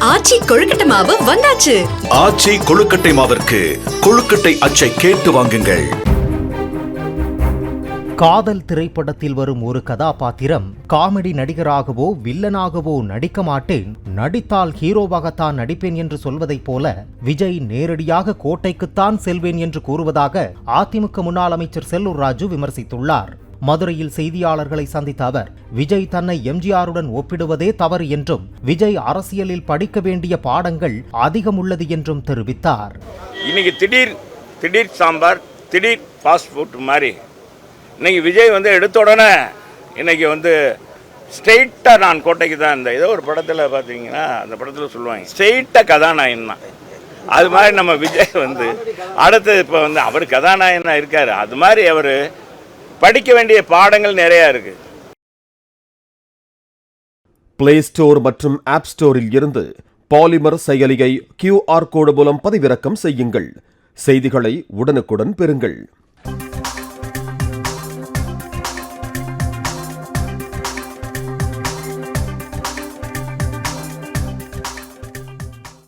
ஆச்சி கொழுக்கட்டை மாவு வந்தாச்சு. ஆச்சி கொழுக்கட்டை மாவிற்கு கொழுக்கட்டை அச்சை கேட்டு வாங்குங்கள். காதல் திரைப்படத்தில் வரும் ஒரு கதாபாத்திரம் காமெடி நடிகராகவோ வில்லனாகவோ நடிக்க மாட்டேன், நடித்தால் ஹீரோவாகத்தான் நடிப்பேன் என்று சொல்வதைப் போல விஜய் நேரடியாக கோட்டைக்குத்தான் செல்வேன் என்று கூறுவதாக அதிமுக முன்னாள் அமைச்சர் செல்லூர் ராஜு விமர்சித்துள்ளார். மதுரையில் செய்தியாளர்களை சந்தித்த அவர், விஜய் தன்னை எம்ஜிஆருடன் ஒப்பிடுவதே தவறு என்றும் விஜய் அரசியலில் படிக்க வேண்டிய பாடங்கள் அதிகம் உள்ளது என்றும் தெரிவித்தார். இன்னைக்கு திடீர் சாம்பார், திடீர் ஃபாஸ்ட் ஃபுட் மாதிரி இன்னைக்கு விஜய் எடுத்த உடனே இன்னைக்கு ஸ்ட்ரெயிட்டாக நான் கோட்டைக்கு தான் இருந்தேன். ஏதோ ஒரு படத்தில் பார்த்தீங்கன்னா அந்த படத்தில் சொல்லுவாங்க ஸ்ட்ரெயிட்டாக கதாநாயகன் தான். அது மாதிரி நம்ம விஜய் அடுத்தது இப்போ அவர் கதாநாயகனாக இருக்கார். அது மாதிரி அவர் படிக்க வேண்டிய பாடங்கள் நிறையா இருக்கு. பிளே ஸ்டோர் மற்றும் ஆப் ஸ்டோரில் இருந்து பாலிமர் செயலியை QR கோடு மூலம் பதிவிறக்கம் செய்யுங்கள். செய்திகளை உடனுக்குடன் பெறுங்கள்.